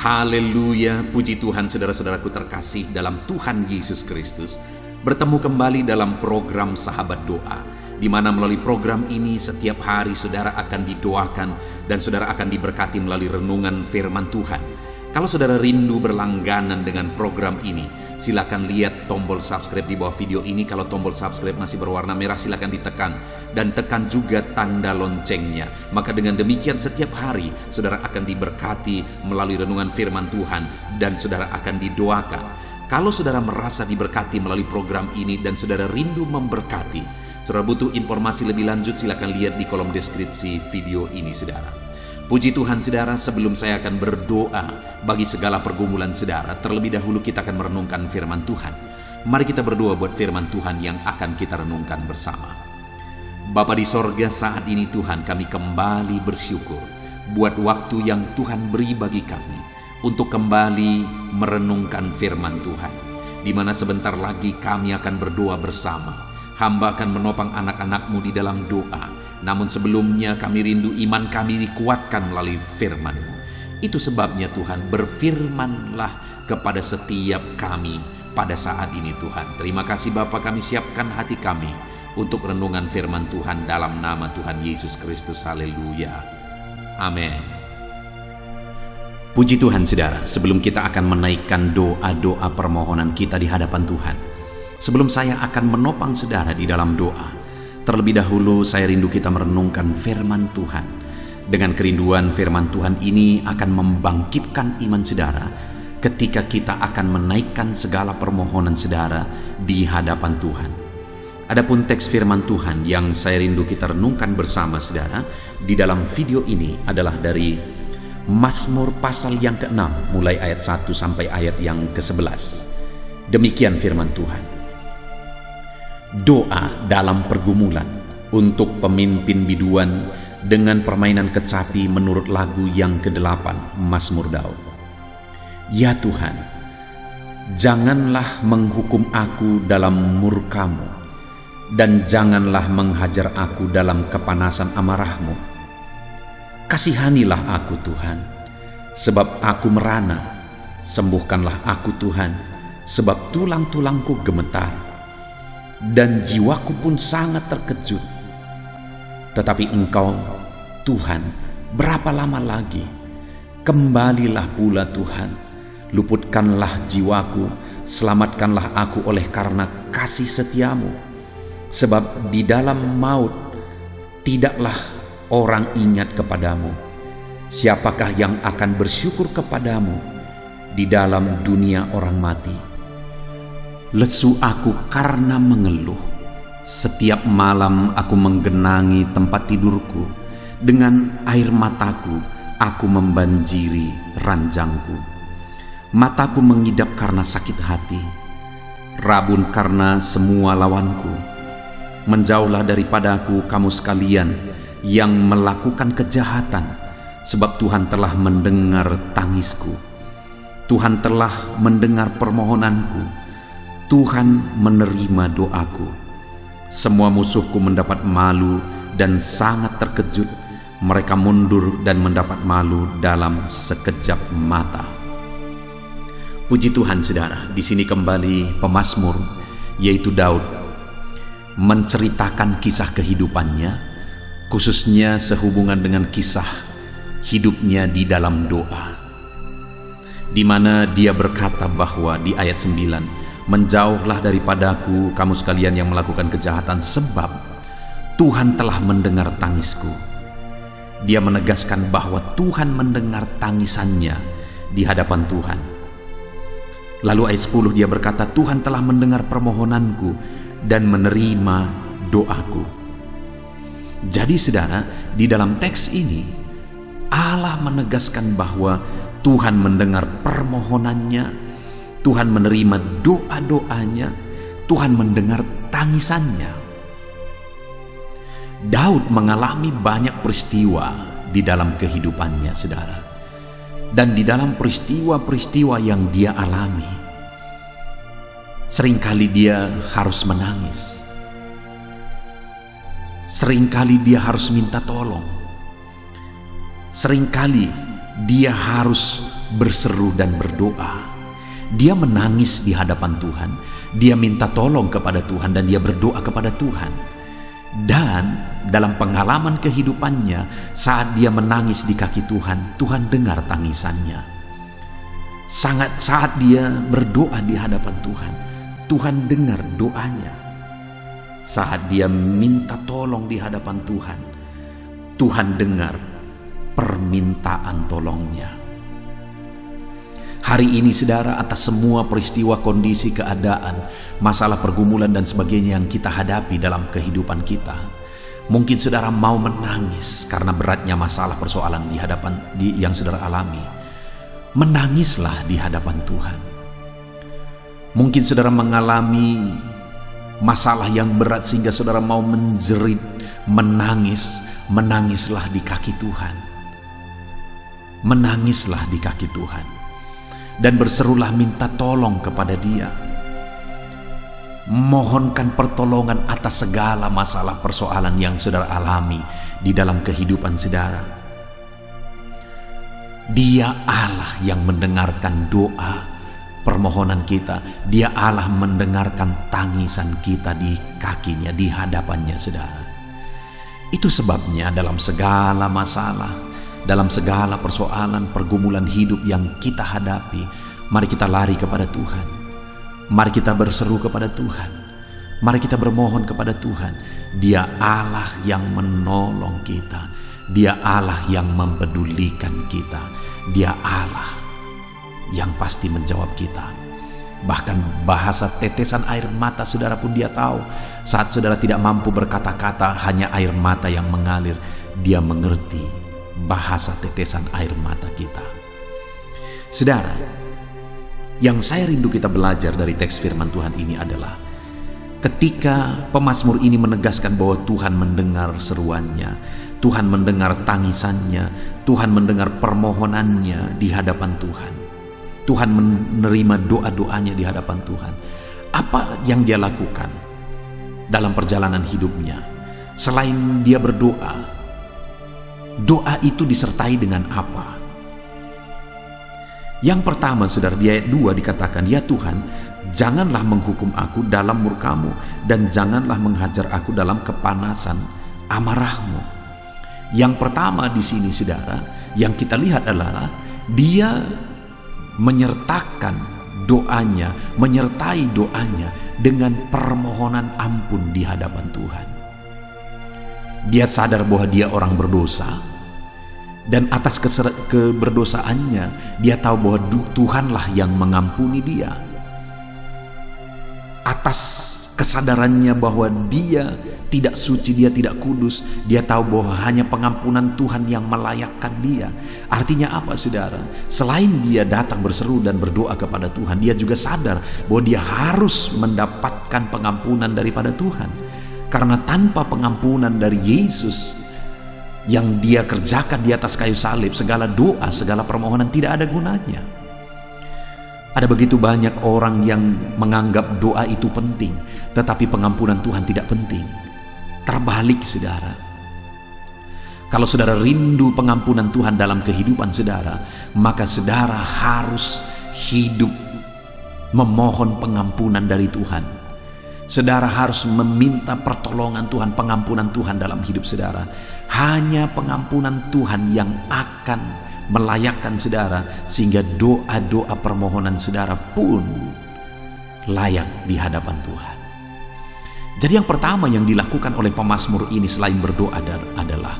Haleluya, puji Tuhan saudara-saudaraku terkasih dalam Tuhan Yesus Kristus. Bertemu kembali dalam program Sahabat Doa, di mana melalui program ini setiap hari saudara akan didoakan dan saudara akan diberkati melalui renungan firman Tuhan. Kalau saudara rindu berlangganan dengan program ini, silakan lihat tombol subscribe di bawah video ini. Kalau tombol subscribe masih berwarna merah, silakan ditekan dan tekan juga tanda loncengnya. Maka dengan demikian setiap hari saudara akan diberkati melalui renungan firman Tuhan dan saudara akan didoakan. Kalau saudara merasa diberkati melalui program ini dan saudara rindu memberkati, saudara butuh informasi lebih lanjut, silakan lihat di kolom deskripsi video ini saudara. Puji Tuhan saudara, sebelum saya akan berdoa bagi segala pergumulan saudara, terlebih dahulu kita akan merenungkan firman Tuhan. Mari kita berdoa buat firman Tuhan yang akan kita renungkan bersama. Bapa di sorga, saat ini Tuhan kami kembali bersyukur buat waktu yang Tuhan beri bagi kami untuk kembali merenungkan firman Tuhan, di mana sebentar lagi kami akan berdoa bersama. Hamba akan menopang anak-anak-Mu di dalam doa. Namun sebelumnya kami rindu iman kami dikuatkan melalui firman-Mu. Itu sebabnya Tuhan, berfirmanlah kepada setiap kami pada saat ini Tuhan. Terima kasih Bapa, kami siapkan hati kami untuk renungan firman Tuhan dalam nama Tuhan Yesus Kristus. Haleluya. Amin. Puji Tuhan saudara, sebelum kita akan menaikkan doa-doa permohonan kita di hadapan Tuhan, sebelum saya akan menopang saudara di dalam doa, terlebih dahulu saya rindu kita merenungkan firman Tuhan. Dengan kerinduan firman Tuhan ini akan membangkitkan iman saudara ketika kita akan menaikkan segala permohonan saudara di hadapan Tuhan. Adapun teks firman Tuhan yang saya rindu kita renungkan bersama saudara di dalam video ini adalah dari Mazmur pasal yang ke-6 mulai ayat 1 sampai ayat yang ke-11. Demikian firman Tuhan. Doa dalam pergumulan untuk pemimpin biduan dengan permainan kecapi menurut lagu yang ke-8 Mazmur Daud. Ya Tuhan, janganlah menghukum aku dalam murka-Mu, dan janganlah menghajar aku dalam kepanasan amarah-Mu. Kasihanilah aku Tuhan, sebab aku merana. Sembuhkanlah aku Tuhan, sebab tulang-tulangku gemetar dan jiwaku pun sangat terkejut. Tetapi Engkau, Tuhan, berapa lama lagi? Kembalilah pula Tuhan, luputkanlah jiwaku, selamatkanlah aku oleh karena kasih setia-Mu. Sebab di dalam maut tidaklah orang ingat kepadamu. Siapakah yang akan bersyukur kepadamu di dalam dunia orang mati? Lesu aku karena mengeluh. Setiap malam aku menggenangi tempat tidurku. Dengan air mataku aku membanjiri ranjangku. Mataku mengidap karena sakit hati, rabun karena semua lawanku. Menjauhlah daripadaku kamu sekalian yang melakukan kejahatan, sebab Tuhan telah mendengar tangisku. Tuhan telah mendengar permohonanku. Tuhan menerima doaku. Semua musuhku mendapat malu dan sangat terkejut. Mereka mundur dan mendapat malu dalam sekejap mata. Puji Tuhan saudara, di sini kembali pemazmur yaitu Daud menceritakan kisah kehidupannya, khususnya sehubungan dengan kisah hidupnya di dalam doa, di mana dia berkata bahwa di ayat 9, menjauhlah daripadaku kamu sekalian yang melakukan kejahatan, sebab Tuhan telah mendengar tangisku. Dia menegaskan bahwa Tuhan mendengar tangisannya di hadapan Tuhan. Lalu ayat 10 dia berkata, Tuhan telah mendengar permohonanku dan menerima doaku. Jadi saudara, di dalam teks ini Allah menegaskan bahwa Tuhan mendengar permohonannya, Tuhan menerima doa-doanya, Tuhan mendengar tangisannya. Daud mengalami banyak peristiwa di dalam kehidupannya, saudara. Dan di dalam peristiwa-peristiwa yang dia alami, seringkali dia harus menangis. Seringkali dia harus minta tolong. Seringkali dia harus berseru dan berdoa. Dia menangis di hadapan Tuhan. Dia minta tolong kepada Tuhan dan dia berdoa kepada Tuhan. Dan dalam pengalaman kehidupannya, saat dia menangis di kaki Tuhan, Tuhan dengar tangisannya. Saat dia berdoa di hadapan Tuhan, Tuhan dengar doanya. Saat dia minta tolong di hadapan Tuhan, Tuhan dengar permintaan tolongnya. Hari ini saudara, atas semua peristiwa, kondisi, keadaan, masalah, pergumulan dan sebagainya yang kita hadapi dalam kehidupan kita, mungkin saudara mau menangis karena beratnya masalah, persoalan yang saudara alami. Menangislah di hadapan Tuhan. Mungkin saudara mengalami masalah yang berat sehingga saudara mau menjerit, menangislah di kaki Tuhan. Menangislah di kaki Tuhan. Dan berserulah minta tolong kepada Dia. Mohonkan pertolongan atas segala masalah persoalan yang saudara alami di dalam kehidupan saudara. Dia Allah yang mendengarkan doa permohonan kita. Dia Allah mendengarkan tangisan kita di kakinya, di hadapannya saudara. Itu sebabnya dalam segala masalah, dalam segala persoalan, pergumulan hidup yang kita hadapi, mari kita lari kepada Tuhan. Mari kita berseru kepada Tuhan. Mari kita bermohon kepada Tuhan. Dia Allah yang menolong kita. Dia Allah yang mempedulikan kita. Dia Allah yang pasti menjawab kita. Bahkan bahasa tetesan air mata saudara pun Dia tahu. Saat saudara tidak mampu berkata-kata, hanya air mata yang mengalir, Dia mengerti bahasa tetesan air mata kita. Saudara, yang saya rindu kita belajar dari teks firman Tuhan ini adalah ketika pemazmur ini menegaskan bahwa Tuhan mendengar seruannya, Tuhan mendengar tangisannya, Tuhan mendengar permohonannya di hadapan Tuhan. Tuhan menerima doa-doanya di hadapan Tuhan. Apa yang dia lakukan dalam perjalanan hidupnya? Selain dia berdoa, doa itu disertai dengan apa? Yang pertama saudara, di ayat 2 dikatakan, "Ya Tuhan, janganlah menghukum aku dalam murka-Mu, dan janganlah menghajar aku dalam kepanasan amarah-Mu." Yang pertama di sini saudara, yang kita lihat adalah dia menyertakan doanya, menyertai doanya dengan permohonan ampun di hadapan Tuhan. Dia sadar bahwa dia orang berdosa, dan atas keberdosaannya dia tahu bahwa Tuhanlah yang mengampuni dia. Atas kesadarannya bahwa dia tidak suci, dia tidak kudus, dia tahu bahwa hanya pengampunan Tuhan yang melayakkan dia. Artinya apa saudara? Selain dia datang berseru dan berdoa kepada Tuhan, dia juga sadar bahwa dia harus mendapatkan pengampunan daripada Tuhan. Karena tanpa pengampunan dari Yesus yang dia kerjakan di atas kayu salib, segala doa, segala permohonan tidak ada gunanya. Ada begitu banyak orang yang menganggap doa itu penting, tetapi pengampunan Tuhan tidak penting. Terbalik saudara. Kalau saudara rindu pengampunan Tuhan dalam kehidupan saudara, maka saudara harus hidup memohon pengampunan dari Tuhan. Saudara harus meminta pertolongan Tuhan, pengampunan Tuhan dalam hidup saudara. Hanya pengampunan Tuhan yang akan melayakkan saudara, sehingga doa-doa permohonan saudara pun layak di hadapan Tuhan. Jadi yang pertama yang dilakukan oleh pemazmur ini selain berdoa adalah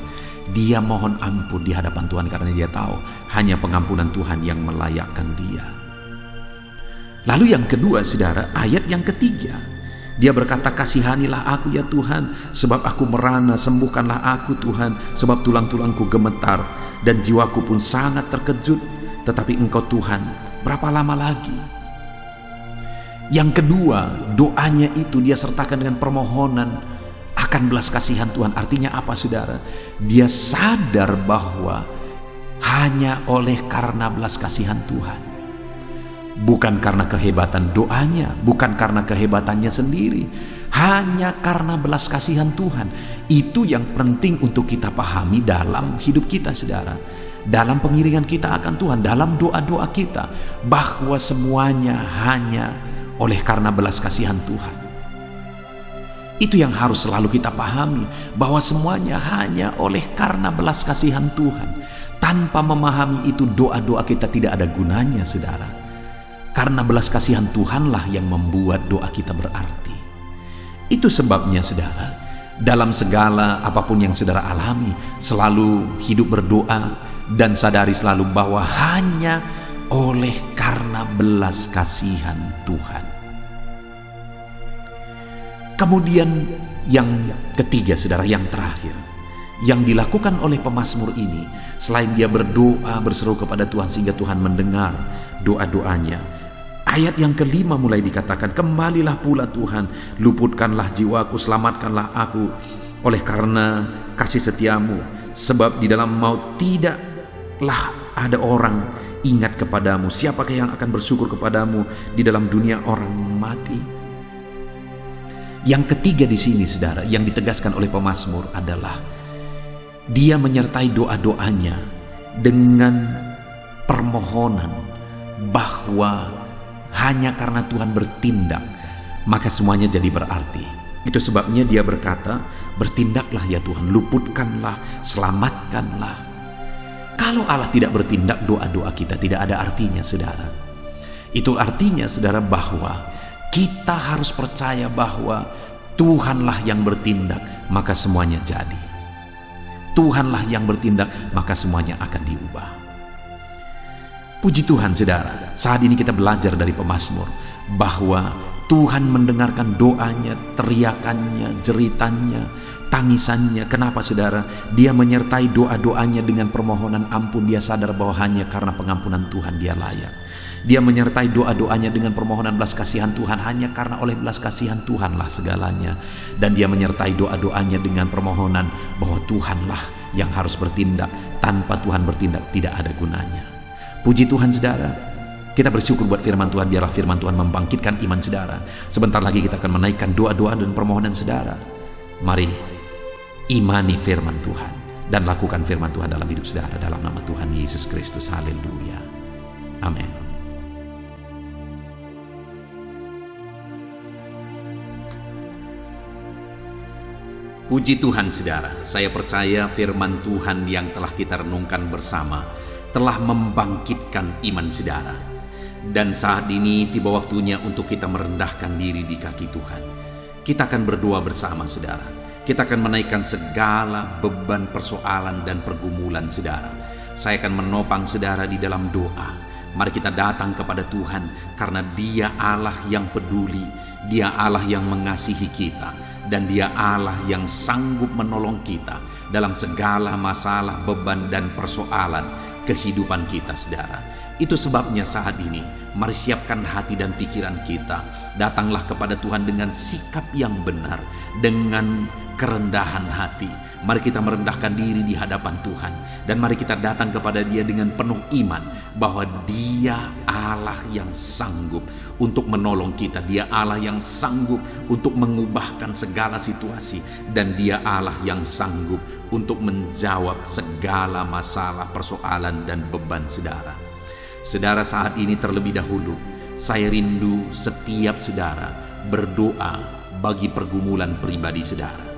dia mohon ampun di hadapan Tuhan, karena dia tahu hanya pengampunan Tuhan yang melayakkan dia. Lalu yang kedua saudara, ayat yang ketiga, dia berkata, "Kasihanilah aku ya Tuhan, sebab aku merana, sembuhkanlah aku Tuhan, sebab tulang-tulangku gemetar dan jiwaku pun sangat terkejut. Tetapi Engkau Tuhan, berapa lama lagi?" Yang kedua, doanya itu dia sertakan dengan permohonan akan belas kasihan Tuhan. Artinya apa saudara? Dia sadar bahwa hanya oleh karena belas kasihan Tuhan, bukan karena kehebatan doanya, bukan karena kehebatannya sendiri, hanya karena belas kasihan Tuhan. Itu yang penting untuk kita pahami dalam hidup kita saudara. dalam pengiringan kita akan Tuhan, dalam doa-doa kita, bahwa semuanya hanya oleh karena belas kasihan Tuhan. Itu yang harus selalu kita pahami, bahwa semuanya hanya oleh karena belas kasihan Tuhan. Tanpa memahami itu, doa-doa kita tidak ada gunanya, saudara. Karena belas kasihan Tuhanlah yang membuat doa kita berarti. Itu sebabnya, saudara, dalam segala apapun yang saudara alami, selalu hidup berdoa dan sadari selalu bahwa hanya oleh karena belas kasihan Tuhan. Kemudian yang ketiga, saudara, yang terakhir, yang dilakukan oleh pemazmur ini, selain dia berdoa berseru kepada Tuhan sehingga Tuhan mendengar doa-doanya, ayat yang kelima mulai dikatakan, kembalilah pula Tuhan, luputkanlah jiwaku, selamatkanlah aku oleh karena kasih setiamu, sebab di dalam maut tidaklah ada orang ingat kepadamu. Siapakah yang akan bersyukur kepadamu di dalam dunia orang mati? Yang ketiga di sini, saudara, yang ditegaskan oleh pemazmur adalah dia menyertai doa-doanya dengan permohonan bahwa hanya karena Tuhan bertindak maka semuanya jadi berarti. Itu sebabnya dia berkata, bertindaklah ya Tuhan, luputkanlah, selamatkanlah. Kalau Allah tidak bertindak, doa-doa kita tidak ada artinya, saudara. Itu artinya, saudara, bahwa kita harus percaya bahwa Tuhanlah yang bertindak, maka semuanya jadi. Tuhanlah yang bertindak, maka semuanya akan diubah. Puji Tuhan, saudara, saat ini kita belajar dari pemazmur bahwa Tuhan mendengarkan doanya, teriakannya, jeritannya, tangisannya. Kenapa, saudara? Dia menyertai doa-doanya dengan permohonan ampun. Dia sadar bahwa hanya karena pengampunan Tuhan dia layak. Dia menyertai doa-doanya dengan permohonan belas kasihan Tuhan, hanya karena oleh belas kasihan Tuhanlah segalanya. Dan dia menyertai doa-doanya dengan permohonan bahwa Tuhanlah yang harus bertindak. Tanpa Tuhan bertindak tidak ada gunanya. Puji Tuhan, saudara. Kita bersyukur buat firman Tuhan. Biarlah firman Tuhan membangkitkan iman saudara. Sebentar lagi kita akan menaikkan doa-doa dan permohonan saudara. Mari imani firman Tuhan dan lakukan firman Tuhan dalam hidup saudara, dalam nama Tuhan Yesus Kristus. Haleluya. Amin. Puji Tuhan, saudara. Saya percaya firman Tuhan yang telah kita renungkan bersama telah membangkitkan iman saudara. Dan saat ini tiba waktunya untuk kita merendahkan diri di kaki Tuhan. Kita akan berdoa bersama, saudara. Kita akan menaikkan segala beban, persoalan, dan pergumulan saudara. Saya akan menopang saudara di dalam doa. Mari kita datang kepada Tuhan, karena Dia Allah yang peduli, Dia Allah yang mengasihi kita, dan Dia Allah yang sanggup menolong kita dalam segala masalah, beban, dan persoalan kehidupan kita, saudara. Itu sebabnya saat ini, mari siapkan hati dan pikiran kita. Datanglah kepada Tuhan dengan sikap yang benar, dengan kerendahan hati. Mari kita merendahkan diri di hadapan Tuhan, dan mari kita datang kepada Dia dengan penuh iman bahwa Dia Allah yang sanggup untuk menolong kita. Dia Allah yang sanggup untuk mengubahkan segala situasi, dan Dia Allah yang sanggup untuk menjawab segala masalah, persoalan, dan beban saudara. Saudara, saat ini terlebih dahulu saya rindu setiap saudara berdoa bagi pergumulan pribadi saudara.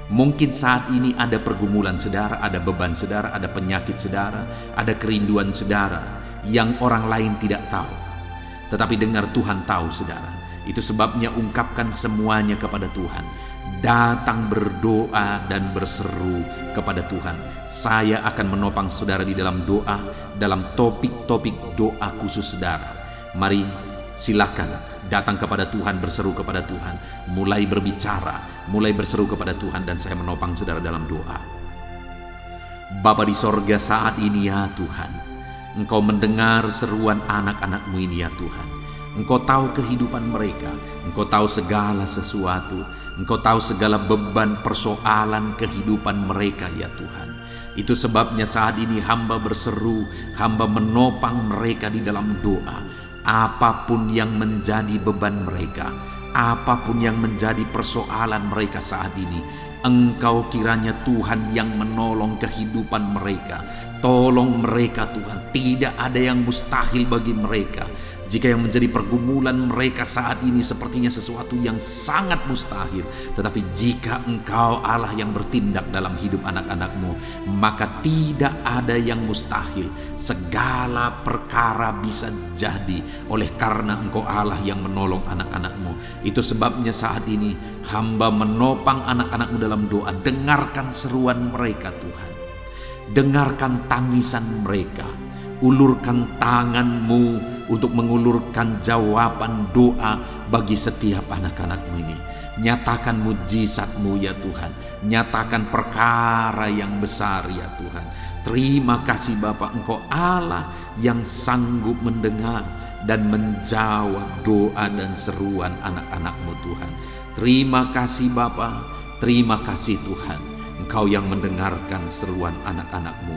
Mungkin saat ini ada pergumulan saudara, ada beban saudara, ada penyakit saudara, ada kerinduan saudara yang orang lain tidak tahu. Tetapi dengar, Tuhan tahu, saudara. Itu sebabnya ungkapkan semuanya kepada Tuhan. Datang berdoa dan berseru kepada Tuhan. Saya akan menopang saudara di dalam doa, dalam topik-topik doa khusus saudara. Mari silakan datang kepada Tuhan, berseru kepada Tuhan, mulai berbicara, mulai berseru kepada Tuhan, dan saya menopang saudara dalam doa. Bapa di sorga, saat ini ya Tuhan, Engkau mendengar seruan anak-anak-Mu ini ya Tuhan. Engkau tahu kehidupan mereka, Engkau tahu segala sesuatu, Engkau tahu segala beban, persoalan kehidupan mereka ya Tuhan. Itu sebabnya saat ini hamba berseru, hamba menopang mereka di dalam doa. Apapun yang menjadi beban mereka, apapun yang menjadi persoalan mereka saat ini, Engkau kiranya Tuhan yang menolong kehidupan mereka. Tolong mereka Tuhan, tidak ada yang mustahil bagi mereka. Jika yang menjadi pergumulan mereka saat ini sepertinya sesuatu yang sangat mustahil, tetapi jika Engkau Allah yang bertindak dalam hidup anak-anak-Mu, maka tidak ada yang mustahil. Segala perkara bisa jadi oleh karena Engkau Allah yang menolong anak-anak-Mu. Itu sebabnya saat ini hamba menopang anak-anak-Mu dalam doa. Dengarkan seruan mereka Tuhan, dengarkan tangisan mereka. Ulurkan tangan-Mu untuk mengulurkan jawaban doa bagi setiap anak-anak-Mu ini. Nyatakan mujizat-Mu ya Tuhan, nyatakan perkara yang besar ya Tuhan. Terima kasih Bapa, Engkau Allah yang sanggup mendengar dan menjawab doa dan seruan anak-anak-Mu Tuhan. Terima kasih Bapa, terima kasih Tuhan, Engkau yang mendengarkan seruan anak-anak-Mu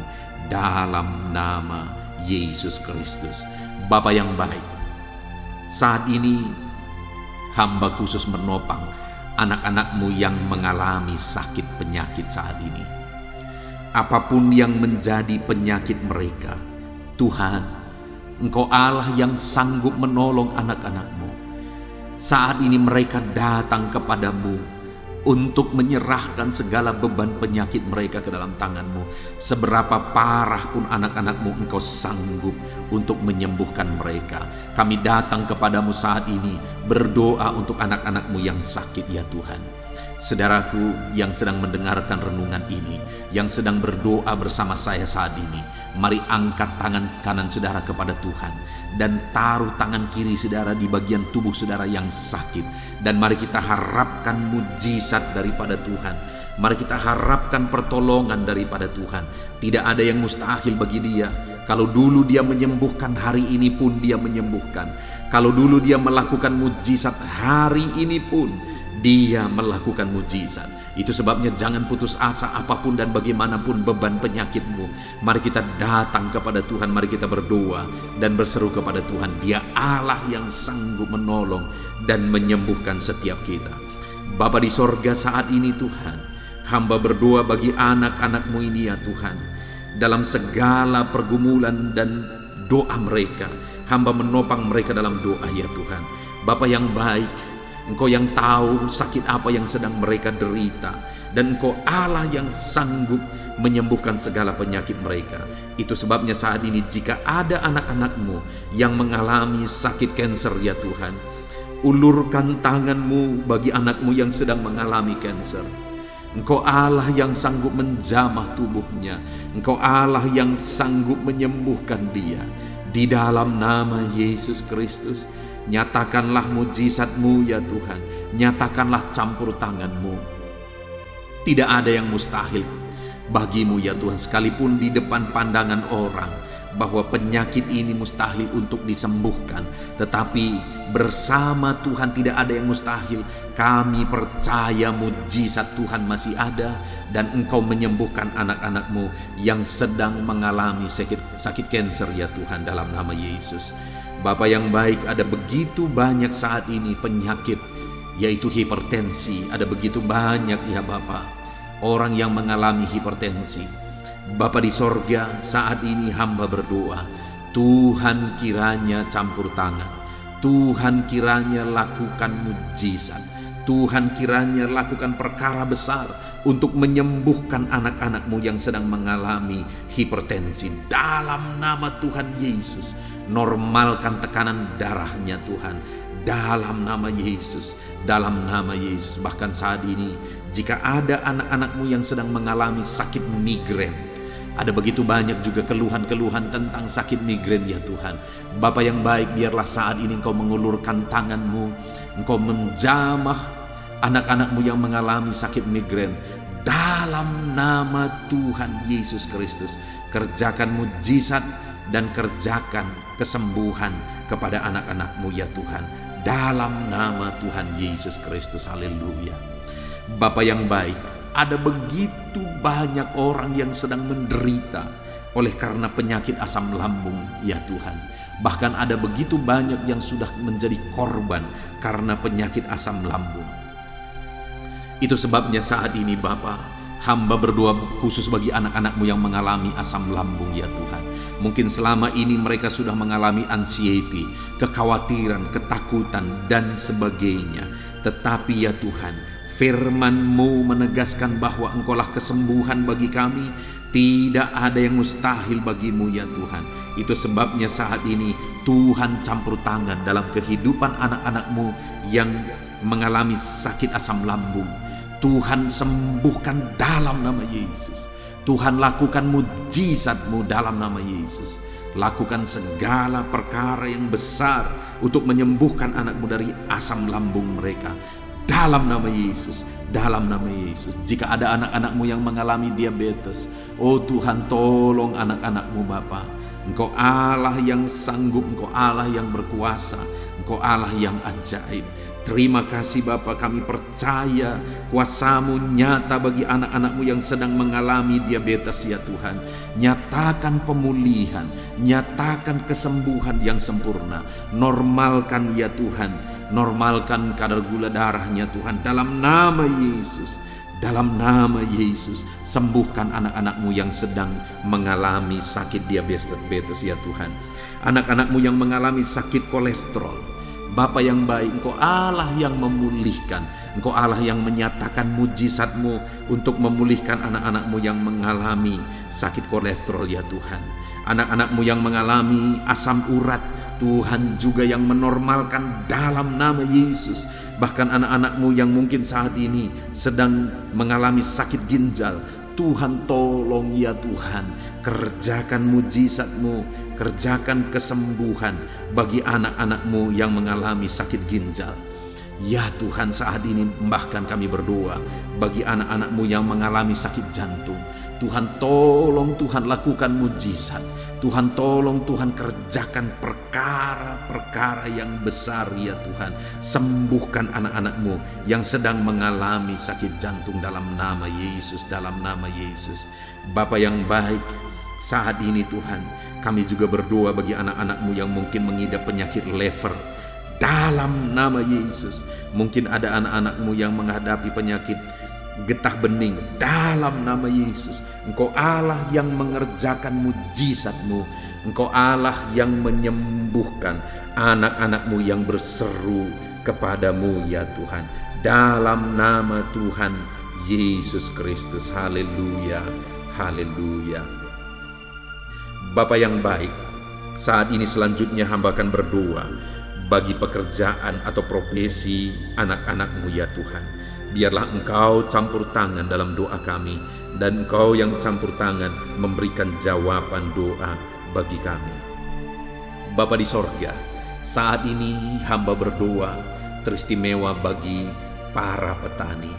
dalam nama Yesus Kristus. Bapa yang baik, saat ini hamba khusus menopang anak-anak-Mu yang mengalami sakit penyakit saat ini. Apapun yang menjadi penyakit mereka, Tuhan, Engkau Allah yang sanggup menolong anak-anak-Mu. Saat ini mereka datang kepadamu untuk menyerahkan segala beban penyakit mereka ke dalam tangan-Mu. Seberapa parah pun anak-anak-Mu, Engkau sanggup untuk menyembuhkan mereka. Kami datang kepadamu saat ini berdoa untuk anak-anak-Mu yang sakit ya Tuhan. Saudaraku yang sedang mendengarkan renungan ini, yang sedang berdoa bersama saya saat ini, mari angkat tangan kanan saudara kepada Tuhan dan taruh tangan kiri saudara di bagian tubuh saudara yang sakit, dan mari kita harapkan mujizat daripada Tuhan. Mari kita harapkan pertolongan daripada Tuhan. Tidak ada yang mustahil bagi Dia. Kalau dulu Dia menyembuhkan, hari ini pun Dia menyembuhkan. Kalau dulu Dia melakukan mujizat, hari ini pun Dia melakukan mujizat. Itu sebabnya jangan putus asa apapun dan bagaimanapun beban penyakitmu. Mari kita datang kepada Tuhan, mari kita berdoa dan berseru kepada Tuhan. Dia Allah yang sanggup menolong dan menyembuhkan setiap kita. Bapa di sorga, saat ini Tuhan, hamba berdoa bagi anak-anak-Mu ini ya Tuhan. Dalam segala pergumulan dan doa mereka, hamba menopang mereka dalam doa ya Tuhan. Bapa yang baik, Engkau yang tahu sakit apa yang sedang mereka derita, dan Engkau Allah yang sanggup menyembuhkan segala penyakit mereka. Itu sebabnya saat ini jika ada anak-anak-Mu yang mengalami sakit kanker ya Tuhan, ulurkan tangan-Mu bagi anak-Mu yang sedang mengalami kanker. Engkau Allah yang sanggup menjamah tubuhnya. Engkau Allah yang sanggup menyembuhkan dia. Di dalam nama Yesus Kristus, nyatakanlah mujizat-Mu ya Tuhan. Nyatakanlah campur tangan-Mu. Tidak ada yang mustahil bagi-Mu ya Tuhan, sekalipun di depan pandangan orang bahwa penyakit ini mustahil untuk disembuhkan, tetapi bersama Tuhan tidak ada yang mustahil. Kami percaya mujizat Tuhan masih ada, dan Engkau menyembuhkan anak-anak-Mu yang sedang mengalami sakit kanker ya Tuhan, dalam nama Yesus. Bapa yang baik, ada begitu banyak saat ini penyakit, yaitu hipertensi. Ada begitu banyak ya Bapa, orang yang mengalami hipertensi. Bapa di sorga, saat ini hamba berdoa, Tuhan kiranya campur tangan, Tuhan kiranya lakukan mujizat, Tuhan kiranya lakukan perkara besar untuk menyembuhkan anak-anak-Mu yang sedang mengalami hipertensi. Dalam nama Tuhan Yesus, normalkan tekanan darahnya Tuhan, dalam nama Yesus, dalam nama Yesus. Bahkan saat ini jika ada anak-anak-Mu yang sedang mengalami sakit migrain, ada begitu banyak juga keluhan-keluhan tentang sakit migrain ya Tuhan. Bapa yang baik, biarlah saat ini Engkau mengulurkan tangan-Mu, Engkau menjamah anak-anak-Mu yang mengalami sakit migrain. Dalam nama Tuhan Yesus Kristus, kerjakan mujizat dan kerjakan kesembuhan kepada anak-anak-Mu ya Tuhan, dalam nama Tuhan Yesus Kristus. Haleluya. Bapa yang baik, ada begitu banyak orang yang sedang menderita oleh karena penyakit asam lambung ya Tuhan. Bahkan ada begitu banyak yang sudah menjadi korban karena penyakit asam lambung. Itu sebabnya saat ini Bapa, hamba berdoa khusus bagi anak-anak-Mu yang mengalami asam lambung ya Tuhan. Mungkin selama ini mereka sudah mengalami anxiety, kekhawatiran, ketakutan, dan sebagainya. Tetapi ya Tuhan, firman-Mu menegaskan bahwa Engkaulah kesembuhan bagi kami. Tidak ada yang mustahil bagi-Mu ya Tuhan. Itu sebabnya saat ini Tuhan campur tangan dalam kehidupan anak-anak-Mu yang mengalami sakit asam lambung. Tuhan sembuhkan dalam nama Yesus. Tuhan lakukan mujizat-Mu dalam nama Yesus. Lakukan segala perkara yang besar untuk menyembuhkan anak-Mu dari asam lambung mereka. Dalam nama Yesus, dalam nama Yesus. Jika ada anak-anak-Mu yang mengalami diabetes, oh Tuhan tolong anak-anak-Mu Bapa. Engkau Allah yang sanggup, Engkau Allah yang berkuasa, Engkau Allah yang ajaib. Terima kasih Bapa, kami percaya kuasa-Mu nyata bagi anak-anak-Mu yang sedang mengalami diabetes ya Tuhan. Nyatakan pemulihan, nyatakan kesembuhan yang sempurna. Normalkan ya Tuhan, normalkan kadar gula darahnya Tuhan dalam nama Yesus. Dalam nama Yesus, sembuhkan anak-anak-Mu yang sedang mengalami sakit diabetes ya Tuhan. Anak-anak-Mu yang mengalami sakit kolesterol, Bapa yang baik, Engkau Allah yang memulihkan. Engkau Allah yang menyatakan mujizat-Mu untuk memulihkan anak-anak-Mu yang mengalami sakit kolesterol ya Tuhan. Anak-anak-Mu yang mengalami asam urat, Tuhan juga yang menormalkan dalam nama Yesus. Bahkan anak-anak-Mu yang mungkin saat ini sedang mengalami sakit ginjal, Tuhan tolong ya Tuhan, kerjakan mujizat-Mu, kerjakan kesembuhan bagi anak-anak-Mu yang mengalami sakit ginjal. Ya Tuhan, saat ini bahkan kami berdoa bagi anak-anak-Mu yang mengalami sakit jantung. Tuhan tolong, Tuhan lakukan mujizat. Tuhan tolong, Tuhan kerjakan perkara-perkara yang besar ya Tuhan. Sembuhkan anak-anak-Mu yang sedang mengalami sakit jantung dalam nama Yesus, dalam nama Yesus. Bapa yang baik, saat ini Tuhan, kami juga berdoa bagi anak-anak-Mu yang mungkin mengidap penyakit liver. Dalam nama Yesus, mungkin ada anak-anak-Mu yang menghadapi penyakit getah bening. Dalam nama Yesus, Engkau Allah yang mengerjakan mujizat-Mu. Engkau Allah yang menyembuhkan anak-anak-Mu yang berseru kepadamu ya Tuhan. Dalam nama Tuhan Yesus Kristus. Haleluya, haleluya. Bapa yang baik, saat ini selanjutnya hamba akan berdoa bagi pekerjaan atau profesi anak-anak-Mu ya Tuhan. Biarlah Engkau campur tangan dalam doa kami, dan Engkau yang campur tangan memberikan jawaban doa bagi kami. Bapa di sorga, saat ini hamba berdoa teristimewa bagi para petani.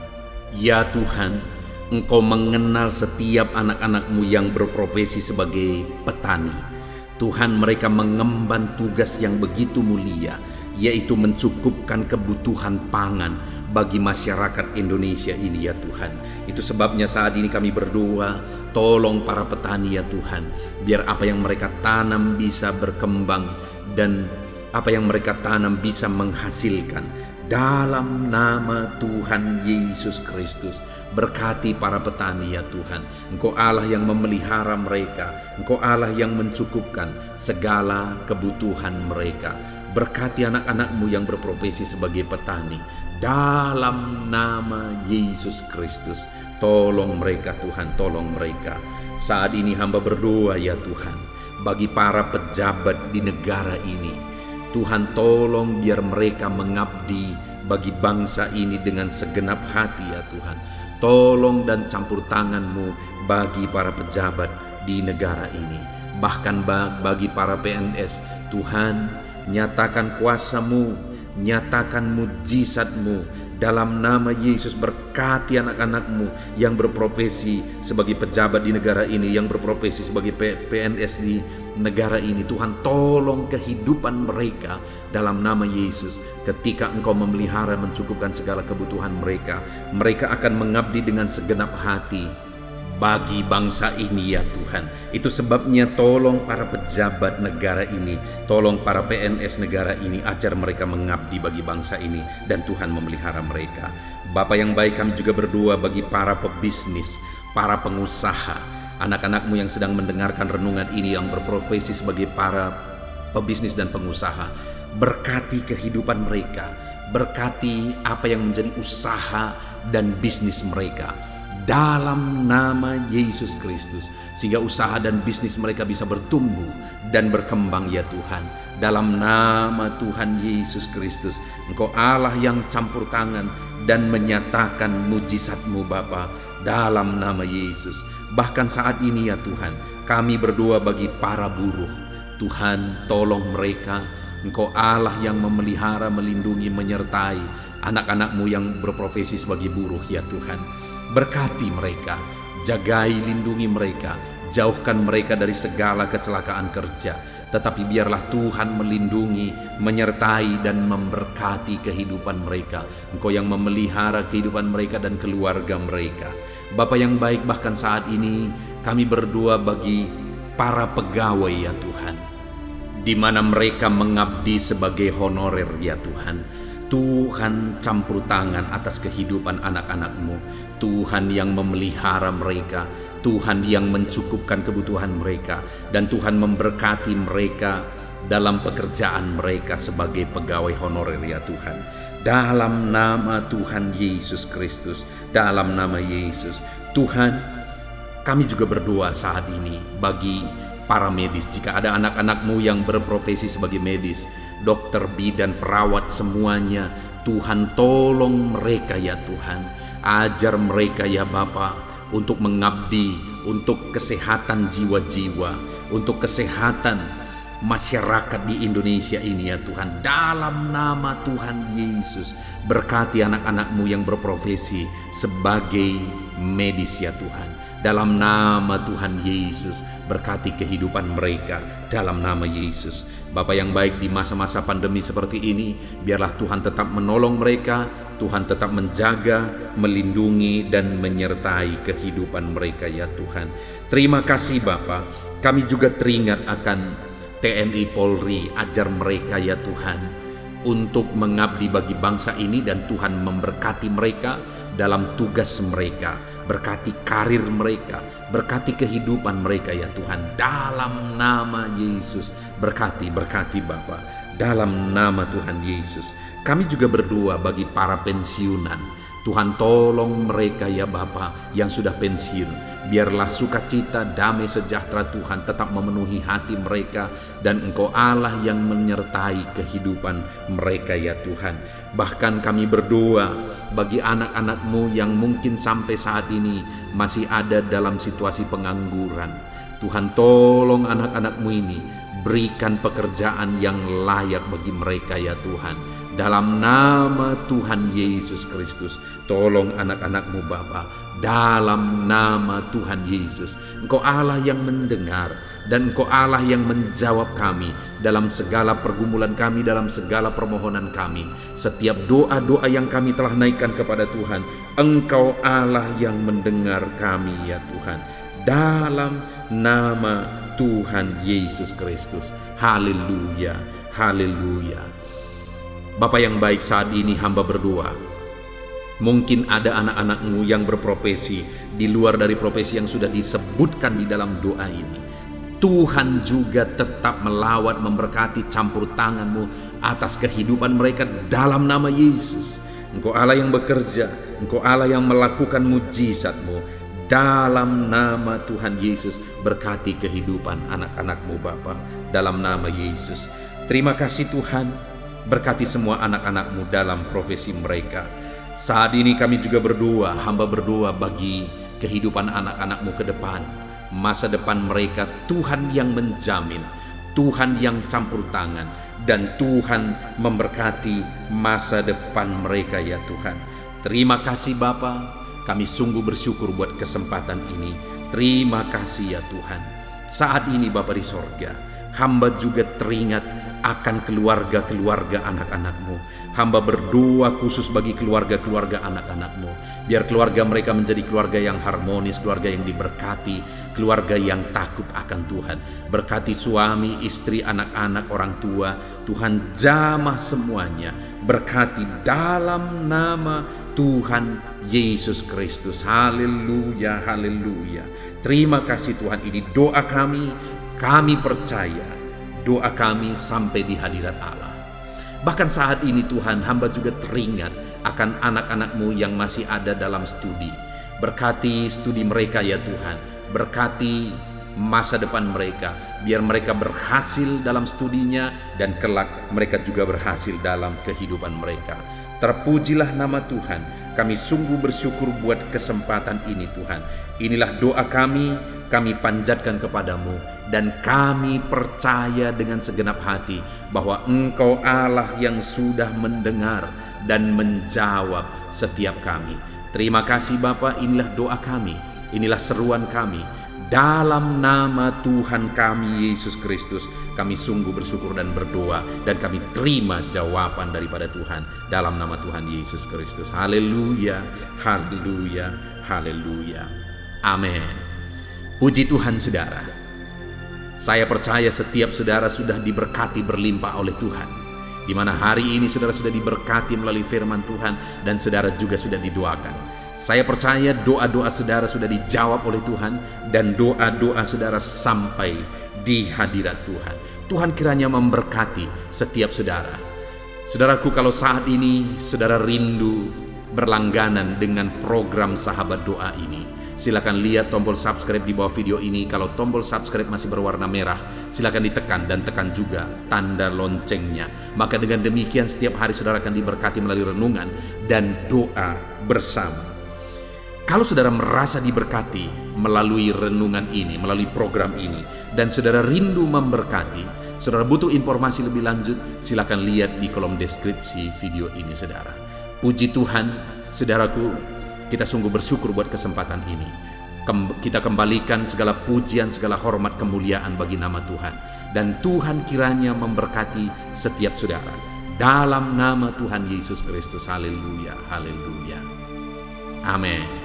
Ya Tuhan, Engkau mengenal setiap anak-anak-Mu yang berprofesi sebagai petani. Tuhan, mereka mengemban tugas yang begitu mulia, yaitu mencukupkan kebutuhan pangan bagi masyarakat Indonesia ini ya Tuhan. Itu sebabnya saat ini kami berdoa, tolong para petani ya Tuhan, biar apa yang mereka tanam bisa berkembang dan apa yang mereka tanam bisa menghasilkan. Dalam nama Tuhan Yesus Kristus, berkati para petani ya Tuhan. Engkau Allah yang memelihara mereka, Engkau Allah yang mencukupkan segala kebutuhan mereka. Berkati anak-anak-Mu yang berprofesi sebagai petani. Dalam nama Yesus Kristus, tolong mereka Tuhan, tolong mereka. Saat ini hamba berdoa ya Tuhan, bagi para pejabat di negara ini. Tuhan tolong biar mereka mengabdi bagi bangsa ini dengan segenap hati ya Tuhan. Tolong dan campur tangan-Mu bagi para pejabat di negara ini. Bahkan bagi para PNS, Tuhan, nyatakan kuasa-Mu, nyatakan mujizat-Mu. Dalam nama Yesus, berkati anak-anak-Mu yang berprofesi sebagai pejabat di negara ini, yang berprofesi sebagai PNS di negara ini. Tuhan, tolong kehidupan mereka dalam nama Yesus. Ketika Engkau memelihara, mencukupkan segala kebutuhan mereka, mereka akan mengabdi dengan segenap hati bagi bangsa ini ya Tuhan. Itu sebabnya tolong para pejabat negara ini, tolong para PNS negara ini, ajar mereka mengabdi bagi bangsa ini dan Tuhan memelihara mereka. Bapa yang baik, kami juga berdoa bagi para pebisnis, para pengusaha, anak-anakmu yang sedang mendengarkan renungan ini yang berprofesi sebagai para pebisnis dan pengusaha. Berkati kehidupan mereka, berkati apa yang menjadi usaha dan bisnis mereka dalam nama Yesus Kristus, sehingga usaha dan bisnis mereka bisa bertumbuh dan berkembang ya Tuhan. Dalam nama Tuhan Yesus Kristus, Engkau Allah yang campur tangan dan menyatakan mujizat-Mu Bapa, dalam nama Yesus. Bahkan saat ini ya Tuhan, kami berdoa bagi para buruh. Tuhan, tolong mereka. Engkau Allah yang memelihara, melindungi, menyertai anak-anak-Mu yang berprofesi sebagai buruh ya Tuhan. Berkati mereka, jagai, lindungi mereka, jauhkan mereka dari segala kecelakaan kerja. Tetapi biarlah Tuhan melindungi, menyertai dan memberkati kehidupan mereka. Engkau yang memelihara kehidupan mereka dan keluarga mereka. Bapa yang baik, bahkan saat ini kami berdoa bagi para pegawai ya Tuhan, di mana mereka mengabdi sebagai honorer ya Tuhan. Tuhan campur tangan atas kehidupan anak-anak-Mu. Tuhan yang memelihara mereka, Tuhan yang mencukupkan kebutuhan mereka, dan Tuhan memberkati mereka dalam pekerjaan mereka sebagai pegawai honorer ya Tuhan. Dalam nama Tuhan Yesus Kristus, dalam nama Yesus. Tuhan, kami juga berdoa saat ini bagi para medis. Jika ada anak-anak-Mu yang berprofesi sebagai medis, dokter, bidan, perawat, semuanya, Tuhan tolong mereka ya Tuhan. Ajar mereka ya Bapa untuk mengabdi, untuk kesehatan jiwa-jiwa, untuk kesehatan masyarakat di Indonesia ini ya Tuhan. Dalam nama Tuhan Yesus, berkati anak-anak-Mu yang berprofesi sebagai medis ya Tuhan. Dalam nama Tuhan Yesus, berkati kehidupan mereka dalam nama Yesus. Bapa yang baik, di masa-masa pandemi seperti ini, biarlah Tuhan tetap menolong mereka, Tuhan tetap menjaga, melindungi dan menyertai kehidupan mereka ya Tuhan. Terima kasih Bapa. Kami juga teringat akan TNI Polri, ajar mereka ya Tuhan untuk mengabdi bagi bangsa ini, dan Tuhan memberkati mereka dalam tugas mereka. Berkati karir mereka, berkati kehidupan mereka ya Tuhan. Dalam nama Yesus, berkati Bapa. Dalam nama Tuhan Yesus. Kami juga berdoa bagi para pensiunan. Tuhan tolong mereka ya Bapa yang sudah pensiun. Biarlah sukacita, damai sejahtera Tuhan tetap memenuhi hati mereka, dan Engkau Allah yang menyertai kehidupan mereka ya Tuhan. Bahkan kami berdoa bagi anak-anak-Mu yang mungkin sampai saat ini masih ada dalam situasi pengangguran. Tuhan tolong anak-anak-Mu ini, berikan pekerjaan yang layak bagi mereka ya Tuhan. Dalam nama Tuhan Yesus Kristus, tolong anak-anak-Mu Bapa. Dalam nama Tuhan Yesus, Engkau Allah yang mendengar, dan Engkau Allah yang menjawab kami dalam segala pergumulan kami, dalam segala permohonan kami. Setiap doa-doa yang kami telah naikkan kepada Tuhan, Engkau Allah yang mendengar kami ya Tuhan. Dalam nama Tuhan Yesus Kristus. Haleluya, haleluya. Bapa yang baik, saat ini hamba berdoa. Mungkin ada anak-anak-Mu yang berprofesi di luar dari profesi yang sudah disebutkan di dalam doa ini. Tuhan juga tetap melawat, memberkati, campur tangan-Mu atas kehidupan mereka dalam nama Yesus. Engkau Allah yang bekerja, Engkau Allah yang melakukan mujizat-Mu. Dalam nama Tuhan Yesus, berkati kehidupan anak-anak-Mu Bapa, dalam nama Yesus. Terima kasih Tuhan, berkati semua anak-anak-Mu dalam profesi mereka. Saat ini kami juga berdoa, hamba berdoa bagi kehidupan anak-anak-Mu ke depan. Masa depan mereka Tuhan yang menjamin, Tuhan yang campur tangan, dan Tuhan memberkati masa depan mereka ya Tuhan. Terima kasih Bapa, kami sungguh bersyukur buat kesempatan ini. Terima kasih ya Tuhan. Saat ini Bapa di sorga, hamba juga teringat akan keluarga-keluarga anak-anak-Mu. Hamba berdoa khusus bagi keluarga-keluarga anak-anak-Mu. Biar keluarga mereka menjadi keluarga yang harmonis, keluarga yang diberkati, keluarga yang takut akan Tuhan. Berkati suami, istri, anak-anak, orang tua. Tuhan jamah semuanya. Berkati dalam nama Tuhan Yesus Kristus. Haleluya, haleluya. Terima kasih Tuhan, ini doa kami percaya doa kami sampai di hadirat Allah. Bahkan saat ini Tuhan, hamba juga teringat akan anak-anak-Mu yang masih ada dalam studi. Berkati studi mereka ya Tuhan, berkati masa depan mereka, biar mereka berhasil dalam studinya dan kelak mereka juga berhasil dalam kehidupan mereka. Terpujilah nama Tuhan. Kami sungguh bersyukur buat kesempatan ini Tuhan. Inilah doa kami panjatkan kepadamu, dan kami percaya dengan segenap hati bahwa Engkau Allah yang sudah mendengar dan menjawab setiap kami. Terima kasih Bapa, inilah doa kami, inilah seruan kami. Dalam nama Tuhan kami Yesus Kristus, kami sungguh bersyukur dan berdoa, dan kami terima jawaban daripada Tuhan dalam nama Tuhan Yesus Kristus. Haleluya, haleluya, haleluya. Amin. Puji Tuhan saudara. Saya percaya setiap saudara sudah diberkati berlimpah oleh Tuhan. Di mana hari ini saudara sudah diberkati melalui firman Tuhan, dan saudara juga sudah didoakan. Saya percaya doa-doa saudara sudah dijawab oleh Tuhan, dan doa-doa saudara sampai di hadirat Tuhan. Tuhan kiranya memberkati setiap saudara. Saudaraku, kalau saat ini saudara rindu berlangganan dengan program Sahabat Doa ini, silakan lihat tombol subscribe di bawah video ini. Kalau tombol subscribe masih berwarna merah, silakan ditekan dan tekan juga tanda loncengnya. Maka dengan demikian setiap hari saudara akan diberkati melalui renungan dan doa bersama. Kalau saudara merasa diberkati melalui renungan ini, melalui program ini, dan saudara rindu memberkati, saudara butuh informasi lebih lanjut, silakan lihat di kolom deskripsi video ini saudara. Puji Tuhan, saudaraku, kita sungguh bersyukur buat kesempatan ini. Kita kembalikan segala pujian, segala hormat, kemuliaan bagi nama Tuhan. Dan Tuhan kiranya memberkati setiap saudara. Dalam nama Tuhan Yesus Kristus, haleluya, haleluya. Amin.